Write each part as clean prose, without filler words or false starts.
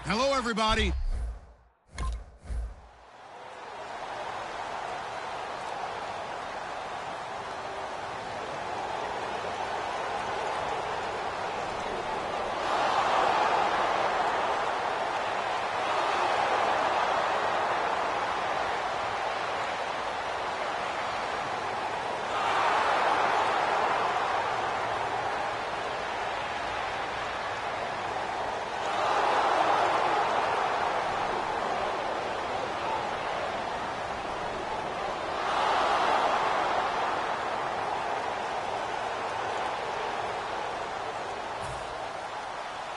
Hello, everybody.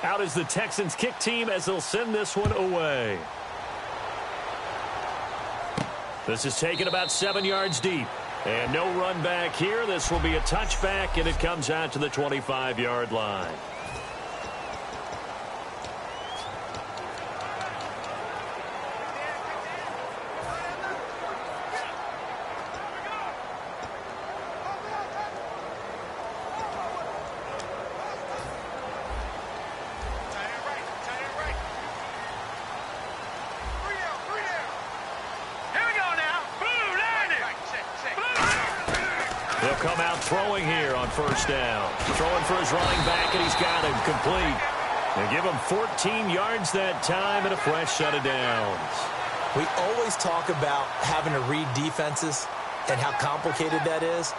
Out is the Texans kick team as they'll send this one away. This is taken about 7 yards deep. And no run back here. This will be a touchback, and it comes out to the 25-yard line. He'll come out throwing here on first down. Throwing for his running back, and he's got him complete. They give him 14 yards that time and a fresh set of downs. We always talk about having to read defenses and how complicated that is.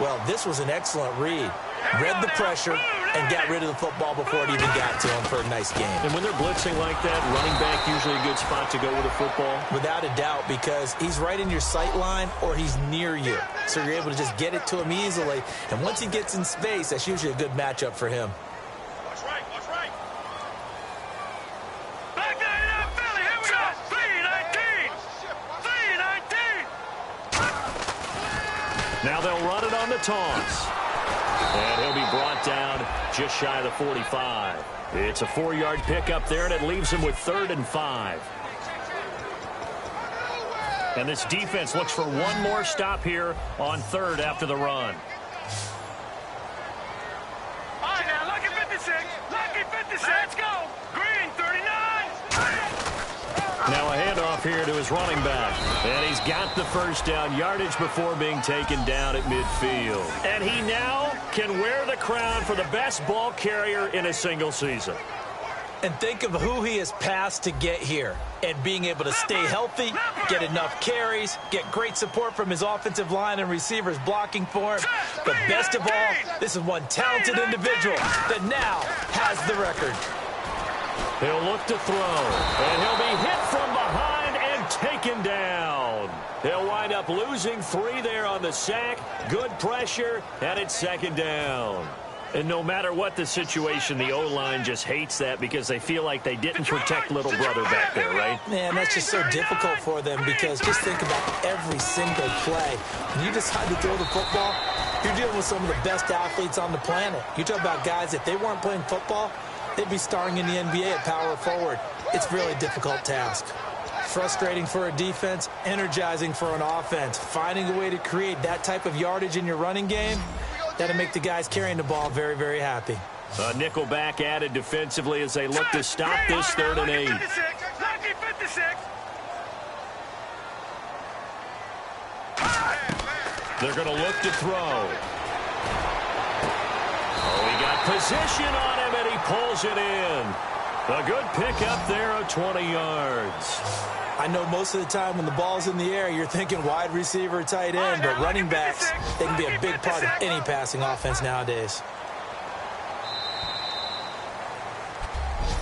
Well, this was an excellent read. Read the pressure and got rid of the football before it even got to him for a nice game. And when they're blitzing like that, running back usually a good spot to go with a football? Without a doubt, because he's right in your sight line or he's near you. So you're able to just get it to him easily. And once he gets in space, that's usually a good matchup for him. Watch right, watch right. Back that up, Philly. Here we go. 3-19. 3-19. Now they'll run it on the toss. And he'll be brought down just shy of the 45. It's a 4-yard pickup there, and it leaves him with 3rd and 5. And this defense looks for one more stop here on 3rd after the run. All right, now, lucky 56. Lucky 56. Let's go. Green, 39. Now a handoff here to his running back. And he's got the first down yardage before being taken down at midfield. And he now can wear the crown for the best ball carrier in a single season. And think of who he has passed to get here. And being able to stay healthy, get enough carries, get great support from his offensive line and receivers blocking for him. But best of all, this is one talented individual that now has the record. He'll look to throw, and he'll be hit from behind and taken down. He'll wind up losing 3 there on the sack. Good pressure, and it's 2nd down. And no matter what the situation, the O-line just hates that because they feel like they didn't protect little brother back there, right? Man, that's just so difficult for them because just think about every single play. When you decide to throw the football, you're dealing with some of the best athletes on the planet. You talk about guys, if they weren't playing football, they'd be starring in the NBA at power forward. It's a really difficult task. Frustrating for a defense, energizing for an offense. Finding a way to create that type of yardage in your running game, that'll make the guys carrying the ball very, very happy. A nickel back added defensively as they look to stop this 3rd and 8. Lucky 56. They're going to look to throw. Oh, he got position on him, and he pulls it in. A good pickup there of 20 yards. I know most of the time when the ball's in the air, you're thinking wide receiver, tight end, but running backs, they can be a big part of any passing offense nowadays.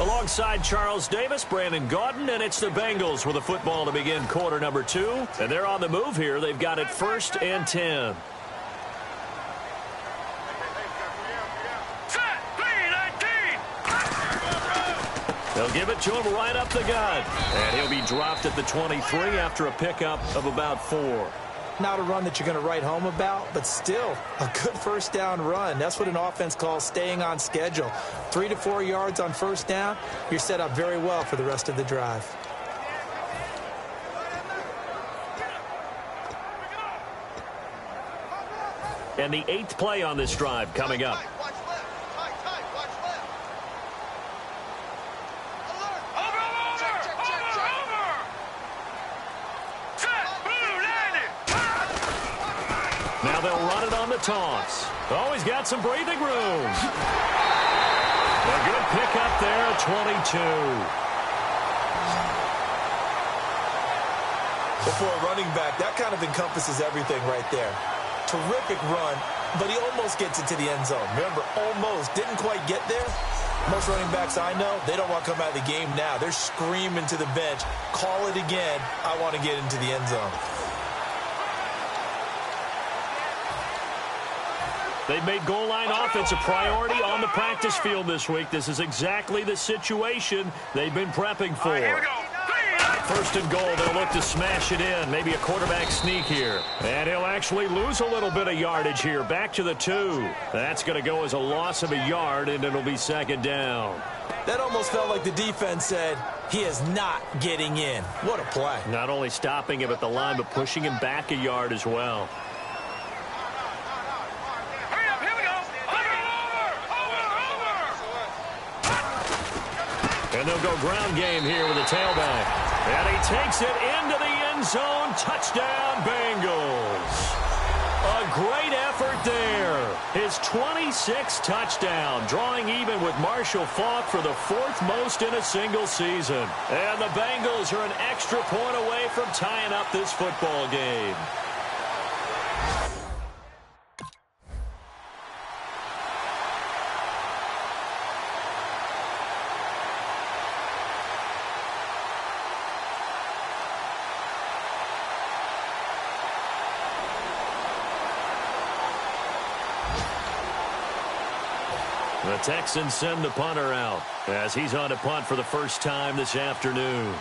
Alongside Charles Davis, Brandon Gaudin, and it's the Bengals with a football to begin quarter number 2. And they're on the move here. They've got it 1st and 10. They'll give it to him right up the gut. And he'll be dropped at the 23 after a pickup of about 4. Not a run that you're going to write home about, but still a good first down run. That's what an offense calls staying on schedule. 3 to 4 yards on first down, you're set up very well for the rest of the drive. And the 8th play on this drive coming up. Over, toss. Oh, he's got some breathing room. A good pickup there at 22. For a running back, that kind of encompasses everything right there. Terrific run, but he almost gets it to the end zone. Remember, almost. Didn't quite get there. Most running backs I know, they don't want to come out of the game now. They're screaming to the bench, call it again. I want to get into the end zone. They've made goal line offense a priority on the practice field this week. This is exactly the situation they've been prepping for. Here we go. First and goal, they'll look to smash it in. Maybe a quarterback sneak here. And he'll actually lose a little bit of yardage here. Back to the 2. That's going to go as a loss of a yard, and it'll be second down. That almost felt like the defense said, he is not getting in. What a play. Not only stopping him at the line, but pushing him back a yard as well. Hurry up, here we go. Over. And they'll go ground game here with a tailback. And he takes it into the end zone. Touchdown, Bengals. A great effort there. His 26th touchdown, drawing even with Marshall Faulk for the 4th most in a single season. And the Bengals are an extra point away from tying up this football game. The Texans send the punter out as he's on to punt for the first time this afternoon.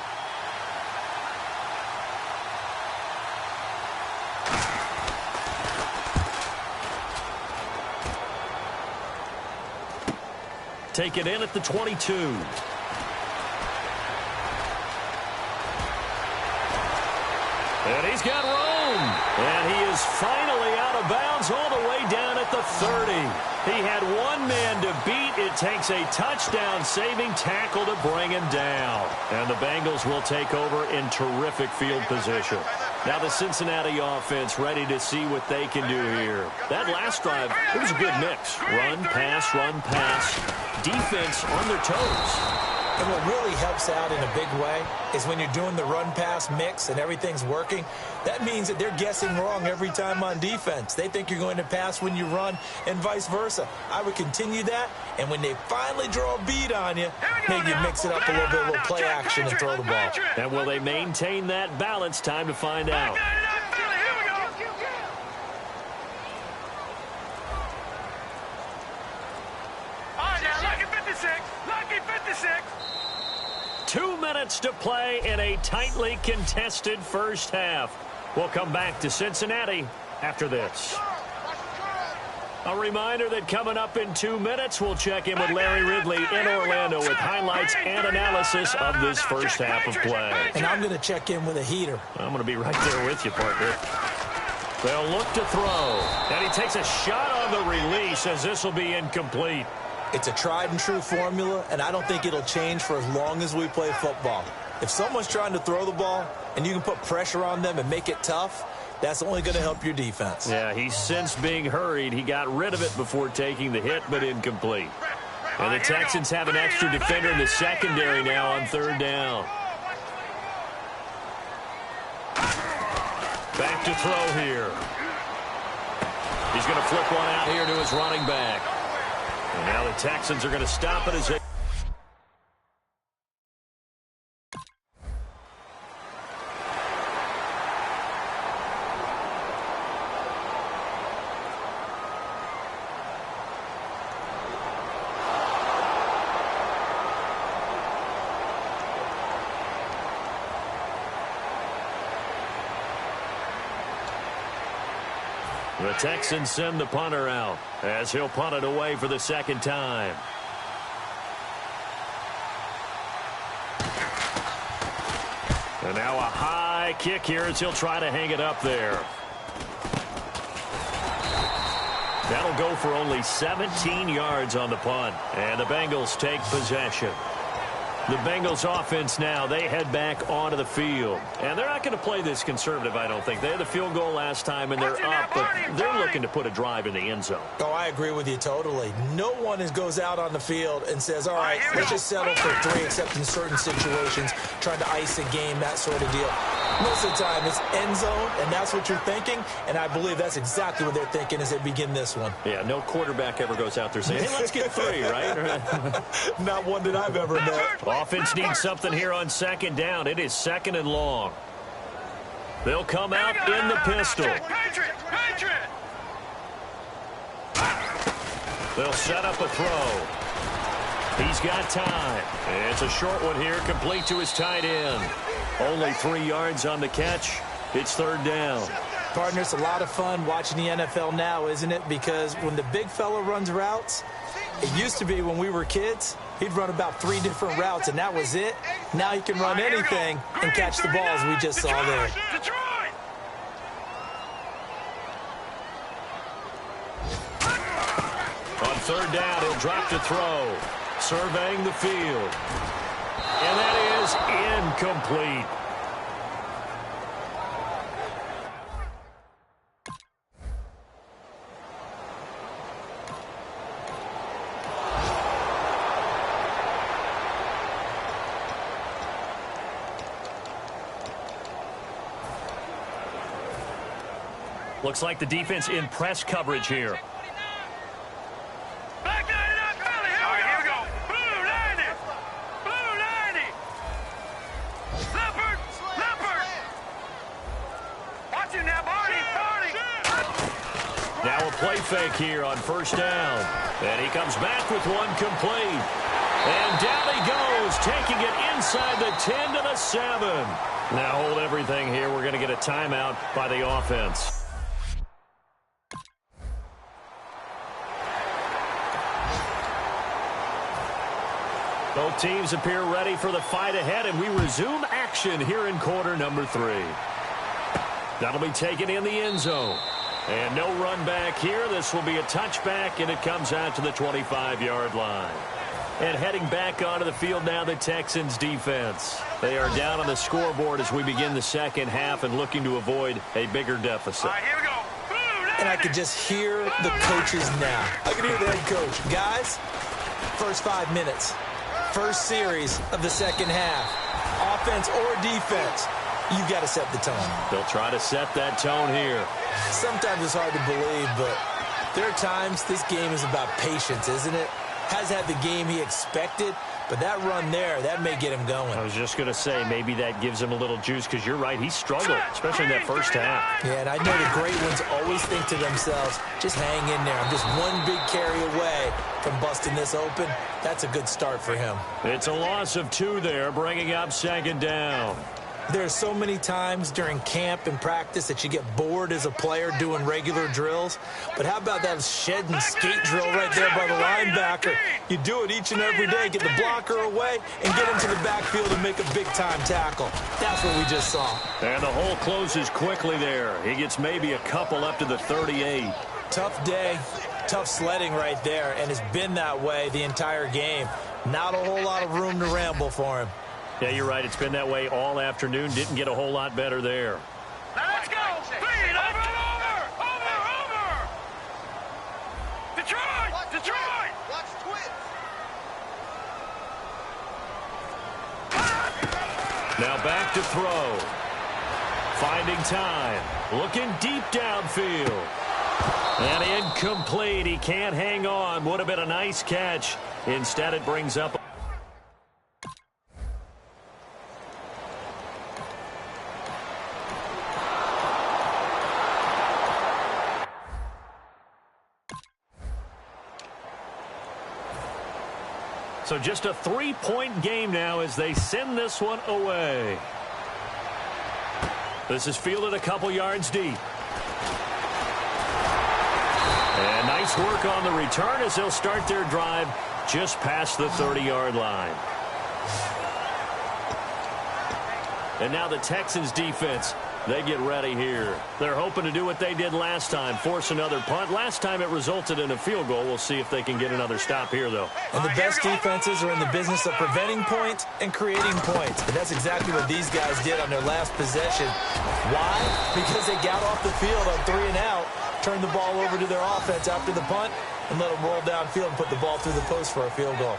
Take it in at the 22. And he's got room. And he is finally out of bounds all the way down at the 30. He had one man to beat. It takes a touchdown-saving tackle to bring him down. And the Bengals will take over in terrific field position. Now the Cincinnati offense ready to see what they can do here. That last drive, it was a good mix. Run, pass, defense on their toes. And what really helps out in a big way is when you're doing the run-pass mix and everything's working, that means that they're guessing wrong every time on defense. They think you're going to pass when you run and vice versa. I would continue that, and when they finally draw a beat on you, maybe you mix it up a little bit, a little play action and throw the ball. And will they maintain that balance? Time to find out. Lucky 56. Lucky 56. 2 minutes to play in a tightly contested first half. We'll come back to Cincinnati after this. A reminder that coming up in 2 minutes, we'll check in with Larry Ridley in Orlando with highlights and analysis of this first half of play. And I'm going to check in with a heater. I'm going to be right there with you, partner. They'll look to throw. And he takes a shot on the release as this will be incomplete. It's a tried-and-true formula, and I don't think it'll change for as long as we play football. If someone's trying to throw the ball and you can put pressure on them and make it tough, that's only going to help your defense. Yeah, he's sensed being hurried. He got rid of it before taking the hit, but incomplete. And the Texans have an extra defender in the secondary now on 3rd down. Back to throw here. He's going to flip one out here to his running back. And now the Texans are going to stop it as they... The Texans send the punter out as he'll punt it away for the second time. And now a high kick here as he'll try to hang it up there. That'll go for only 17 yards on the punt. And the Bengals take possession. The Bengals offense now, they head back onto the field. And they're not going to play this conservative, I don't think. They had the field goal last time, and they're up, but they're looking to put a drive in the end zone. Oh, I agree with you totally. No one goes out on the field and says, all right, let's just settle for 3, except in certain situations, trying to ice a game, that sort of deal. Most of the time, it's end zone, and that's what you're thinking, and I believe that's exactly what they're thinking as they begin this one. Yeah, no quarterback ever goes out there saying, hey, let's get 3, right? Not one that I've ever met. Offense needs something here on second down. It is 2nd and long. They'll come out in the pistol. They'll set up a throw. He's got time. It's a short one here, complete to his tight end. Only 3 yards on the catch. It's 3rd down. Partner, it's a lot of fun watching the NFL now, isn't it? Because when the big fella runs routes, it used to be when we were kids, he'd run about 3 different routes, and that was it. Now he can run anything and catch the balls we just saw there. On 3rd down, he'll drop to throw. Surveying the field. And that is incomplete. Looks like the defense in press coverage here. Now a play fake here on 1st down. And he comes back with one complete. And down he goes, taking it inside the 10 to the 7. Now hold everything here. We're going to get a timeout by the offense. Both teams appear ready for the fight ahead, and we resume action here in quarter number 3. That'll be taken in the end zone. And no run back here. This will be a touchback, and it comes out to the 25-yard line. And heading back onto the field now, the Texans defense. They are down on the scoreboard as we begin the second half and looking to avoid a bigger deficit. All right, here we go. And I could just hear the coaches now. I can hear the head coach. Guys, first 5 minutes. First series of the second half. Offense or defense, you've got to set the tone. They'll try to set that tone here. Sometimes it's hard to believe, but there are times this game is about patience, isn't it? Has had the game he expected, but that run there, that may get him going. I was just going to say, maybe that gives him a little juice, because you're right, he struggled, especially in that first half. Yeah, and I know the great ones always think to themselves, just hang in there. I'm just one big carry away from busting this open. That's a good start for him. It's a loss of 2 there, bringing up 2nd down. There are so many times during camp and practice that you get bored as a player doing regular drills. But how about that shed and skate drill right there by the linebacker? You do it each and every day. Get the blocker away and get into the backfield and make a big-time tackle. That's what we just saw. And the hole closes quickly there. He gets maybe a couple up to the 38. Tough day, tough sledding right there, and it's been that way the entire game. Not a whole lot of room to ramble for him. Yeah, you're right. It's been that way all afternoon. Didn't get a whole lot better there. Let's go. Feed over. Detroit. Watch twins. Now back to throw. Finding time. Looking deep downfield. And incomplete. He can't hang on. Would have been a nice catch. Instead, it brings up. So just a 3-point game now as they send this one away. This is fielded a couple yards deep. And nice work on the return as they'll start their drive just past the 30-yard line. And now the Texans defense They get ready here. They're hoping to do what they did last time, force another punt. Last time it resulted in a field goal. We'll see if they can get another stop here, though. And the best defenses are in the business of preventing points and creating points. And that's exactly what these guys did on their last possession. Why? Because they got off the field on 3 and out, turned the ball over to their offense after the punt, and let them roll downfield and put the ball through the post for a field goal.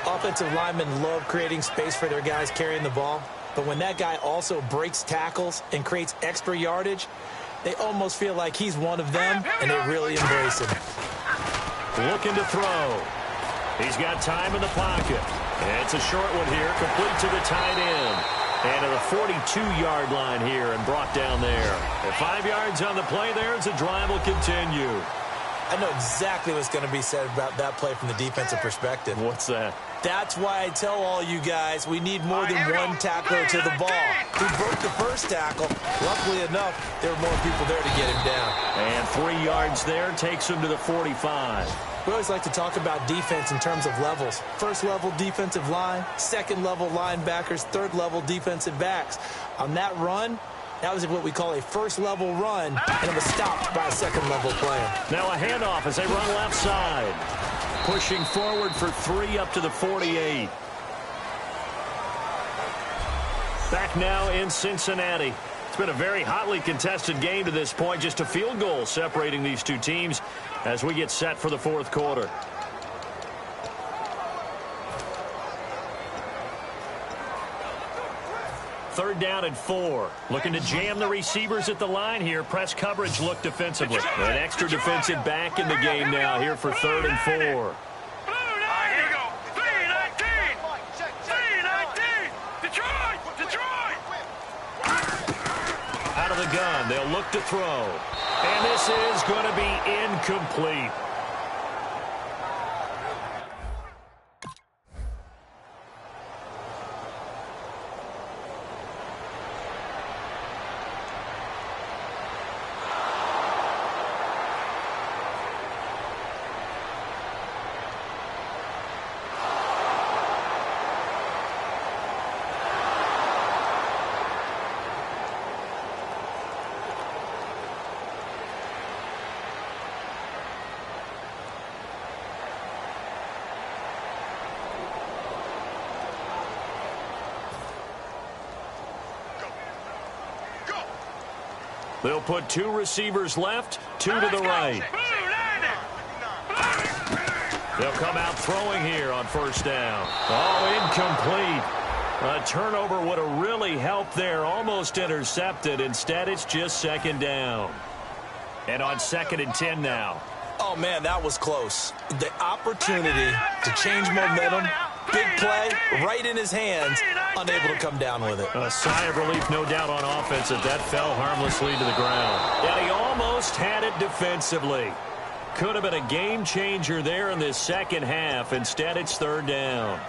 Offensive linemen love creating space for their guys carrying the ball. But when that guy also breaks tackles and creates extra yardage, they almost feel like he's one of them, and they really embrace him. Looking to throw. He's got time in the pocket. And it's a short one here, complete to the tight end. And to the 42-yard line here and brought down there. And 5 yards on the play there as the drive will continue. I know exactly what's going to be said about that play from the defensive perspective. What's that? That's why I tell all you guys we need more than one tackler to the ball. He broke the first tackle. Luckily enough, there were more people there to get him down. And 3 yards there takes him to the 45. We always like to talk about defense in terms of levels. First level defensive line, second level linebackers, third level defensive backs. On that run, that was what we call a first level run, and it was stopped by a second level player. Now a handoff as they run left side. Pushing forward for 3 up to the 48. Back now in Cincinnati. It's been a very hotly contested game to this point. Just a field goal separating these two teams as we get set for the fourth quarter. Third down and 4. Looking to jam the receivers at the line here. Press coverage look defensively. An extra defensive back in the game now here for 3rd and 4. Here we go. 3-19. 3-19. Detroit. Out of the gun. They'll look to throw. And this is going to be incomplete. They'll put 2 receivers left, 2 to the right. They'll come out throwing here on first down. Oh, incomplete. A turnover would have really helped there. Almost intercepted. Instead, it's just 2nd down. And on 2nd and 10 now. Oh, man, that was close. The opportunity to change momentum, big play, right in his hands, unable to come down with it. A sigh of relief, no doubt, on offense that fell harmlessly to the ground. And he almost had it defensively. Could have been a game changer there in this second half. Instead, it's 3rd down.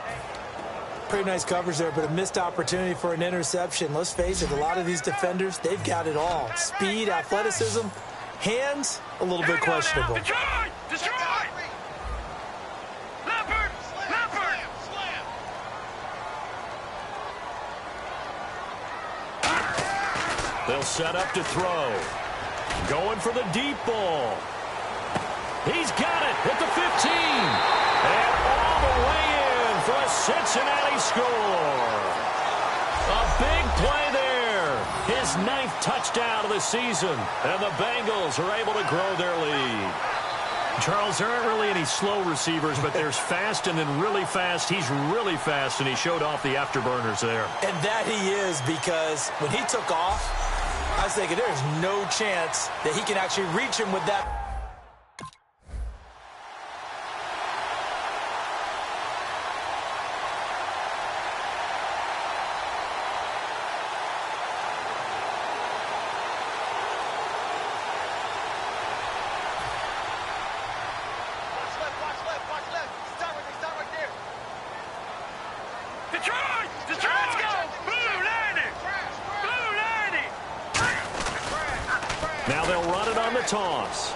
Pretty nice coverage there, but a missed opportunity for an interception. Let's face it, a lot of these defenders, they've got it all. Speed, athleticism, hands, a little bit questionable. Detroit! Leopard! They'll set up to throw. Going for the deep ball. He's got it at the 15. And all the way in for a Cincinnati score. A big play there. His 9th touchdown of the season. And the Bengals are able to grow their lead. Charles, there aren't really any slow receivers, but there's fast and then really fast. He's really fast, and he showed off the afterburners there. And that he is, because when he took off, I was thinking there's no chance that he can actually reach him with that. Let's go! Blue 90! Now they'll run it on the toss.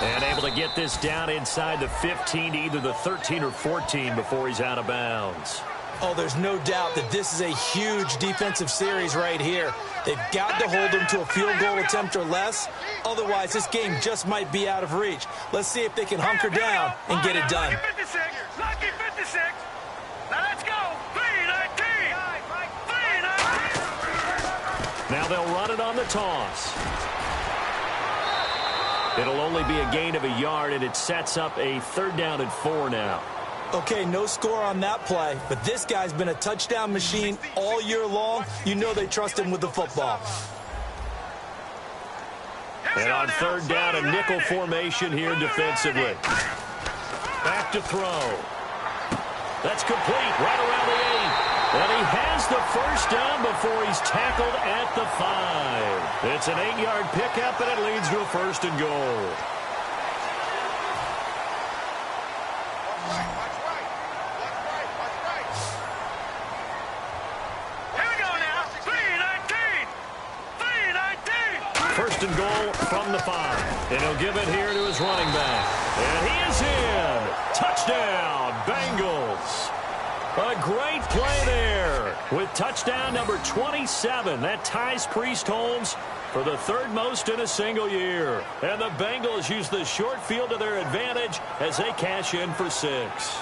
And able to get this down inside the 15 to either the 13 or 14 before he's out of bounds. Oh, there's no doubt that this is a huge defensive series right here. They've got to hold them to a field goal attempt or less. Otherwise, this game just might be out of reach. Let's see if they can hunker down and get it done. Lucky 56. Lucky 56. Now let's go. 3-19. 3-19. Now they'll run it on the toss. It'll only be a gain of a yard, and it sets up a 3rd down and 4 now. Okay, no score on that play, but this guy's been a touchdown machine all year long. You know they trust him with the football. And on 3rd down, a nickel formation here defensively. Back to throw. That's complete right around the 8. And he has the 1st down before he's tackled at the 5. It's an 8-yard pickup, and it leads to a 1st and goal. First and goal from the 5. And he'll give it here to his running back. And he is in. Touchdown, Bengals. A great play there with touchdown number 27. That ties Priest Holmes for the 3rd most in a single year. And the Bengals use the short field to their advantage as they cash in for 6.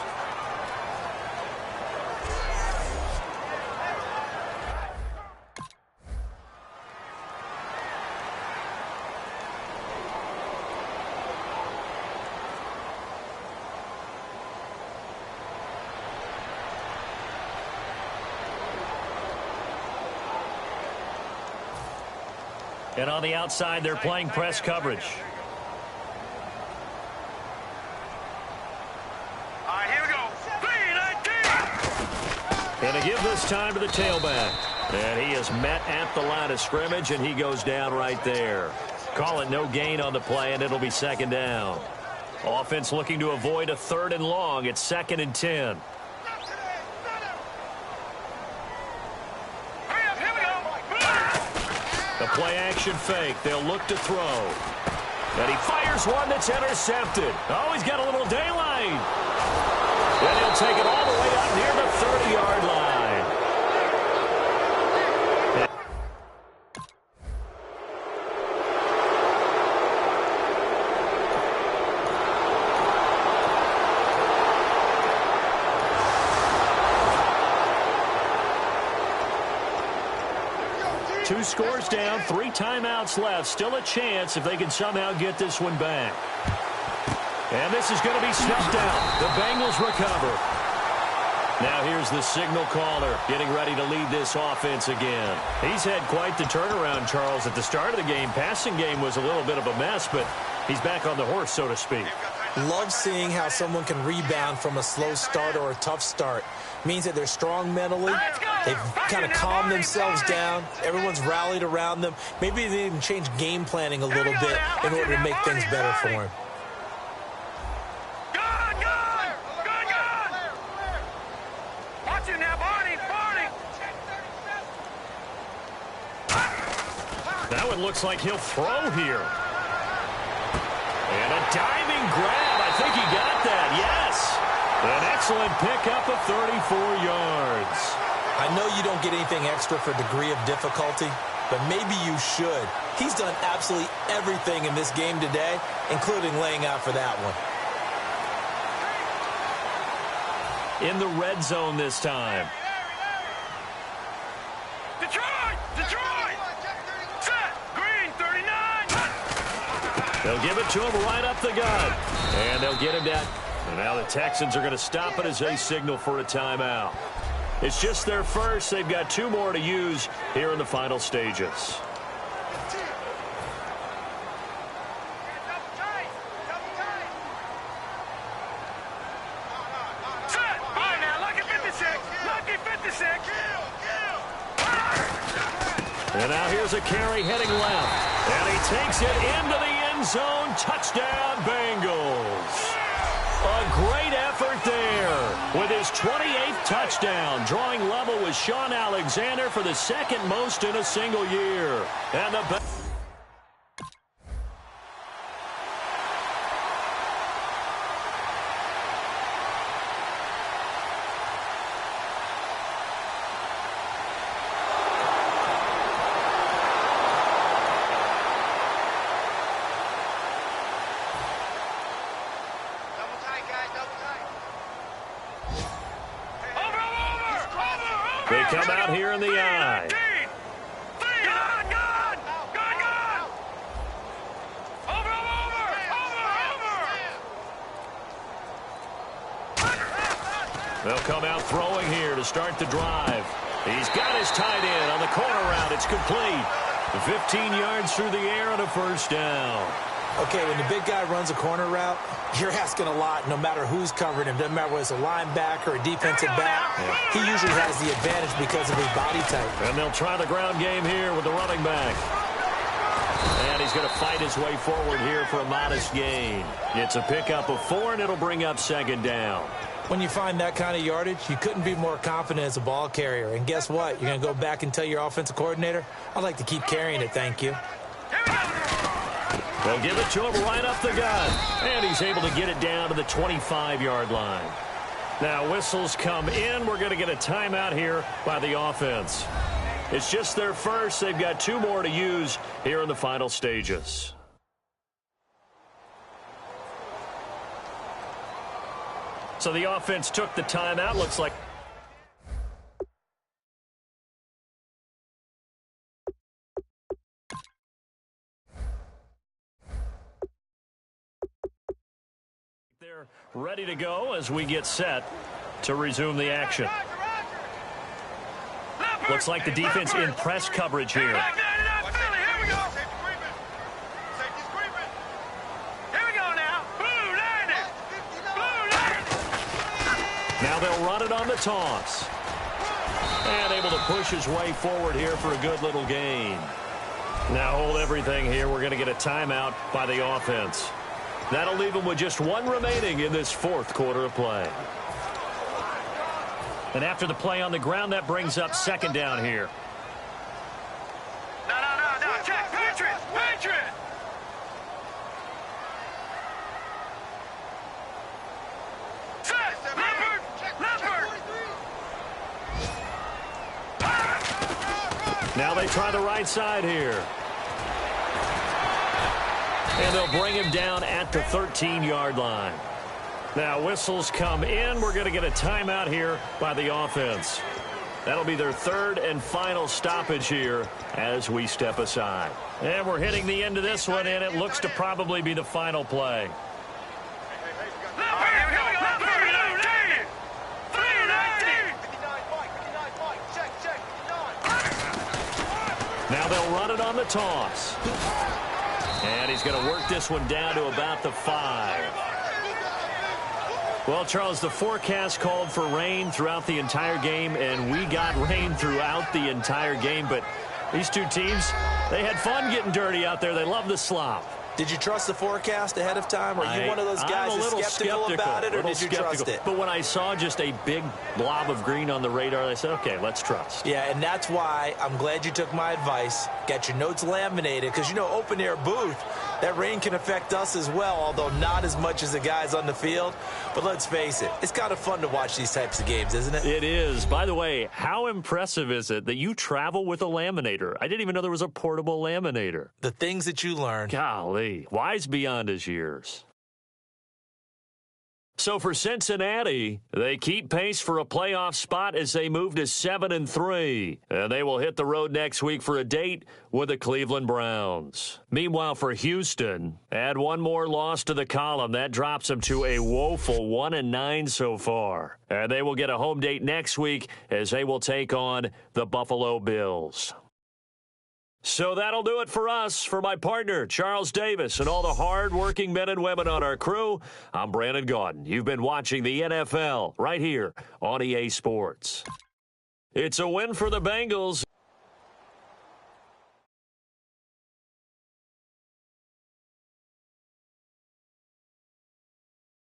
And on the outside, they're playing press coverage. All right, here we go. 3-19. And to give this time to the tailback. And he is met at the line of scrimmage, and he goes down right there. Call it no gain on the play, and it'll be 2nd down. Offense looking to avoid a 3rd and long. It's 2nd and 10. The play-action fake. They'll look to throw. And he fires one that's intercepted. Oh, he's got a little daylight. And he'll take it all the way up near the 30-yard line. Two scores down, 3 timeouts left. Still a chance if they can somehow get this one back. And this is going to be snuffed out. The Bengals recover. Now here's the signal caller getting ready to lead this offense again. He's had quite the turnaround, Charles. At the start of the game, passing game was a little bit of a mess, but he's back on the horse, so to speak. Love seeing how someone can rebound from a slow start or a tough start. Means that they're strong mentally. They've kind of calmed themselves down. Everyone's rallied around them. Maybe they even change game planning a little bit in order to make things better for him. Watch it now, Barney. That one looks like he'll throw here. And a diving grab. I think he got that. Yes. An excellent pickup of 34 yards. I know you don't get anything extra for degree of difficulty, but maybe you should. He's done absolutely everything in this game today, including laying out for that one. In the red zone this time. Detroit! Set! Green, 39! They'll give it to him right up the gut. And they'll get him down. And now the Texans are going to stop it as they signal for a timeout. It's just their first. They've got 2 more to use here in the final stages. Set! All right now, lucky 56! Lucky 56! And now here's a carry heading left. And he takes it into the end zone. Touchdown, Bengals. A great effort there with his 28th touchdown, drawing level with Sean Alexander for the 2nd most in a single year. And the They come out here in the eye. They'll come out throwing here to start the drive. He's got his tight end on the corner route. It's complete. 15 yards through the air on a first down. Okay, when the big guy runs a corner route, you're asking a lot no matter who's covering him. Doesn't matter whether it's a linebacker or a defensive back. He usually has the advantage because of his body type. And they'll try the ground game here with the running back. And he's going to fight his way forward here for a modest gain. It's a pickup of 4, and it'll bring up second down. When you find that kind of yardage, you couldn't be more confident as a ball carrier. And guess what? You're going to go back and tell your offensive coordinator, I'd like to keep carrying it, thank you. They'll give it to him right up the gun. And he's able to get it down to the 25-yard line. Now whistles come in. We're going to get a timeout here by the offense. It's just their first. They've got 2 more to use here in the final stages. So the offense took the timeout. Looks like they're ready to go as we get set to resume the action. Looks like the defense in press coverage here. Now they'll run it on the toss. And able to push his way forward here for a good little gain. Now hold everything here. We're going to get a timeout by the offense. That'll leave them with just 1 remaining in this 4th quarter of play. And after the play on the ground, that brings up second down here. No. Check. Patriot. Now they try the right side here. And they'll bring him down at the 13-yard line. Now whistles come in. We're going to get a timeout here by the offense. That'll be their 3rd and final stoppage here as we step aside. And we're hitting the end of this one, and it looks to probably be the final play. Now they'll run it on the toss. And he's going to work this one down to about the 5. Well, Charles, the forecast called for rain throughout the entire game, and we got rain throughout the entire game. But these 2 teams, they had fun getting dirty out there. They love the slop. Did you trust the forecast ahead of time? Are you one of those guys that's skeptical about it, or did you trust it? But when I saw just a big blob of green on the radar, I said, okay, let's trust. Yeah, and that's why I'm glad you took my advice. Got your notes laminated, because, you know, open-air booth, that rain can affect us as well, although not as much as the guys on the field. But let's face it, it's kind of fun to watch these types of games, isn't it? It is. By the way, how impressive is it that you travel with a laminator? I didn't even know there was a portable laminator. The things that you learn. Golly. Wise beyond his years. So for Cincinnati, they keep pace for a playoff spot as they move to 7-3. And they will hit the road next week for a date with the Cleveland Browns. Meanwhile, for Houston, add 1 more loss to the column. That drops them to a woeful 1-9 so far. And they will get a home date next week as they will take on the Buffalo Bills. So that'll do it for us. For my partner, Charles Davis, and all the hard-working men and women on our crew, I'm Brandon Gaudin. You've been watching the NFL right here on EA Sports. It's a win for the Bengals.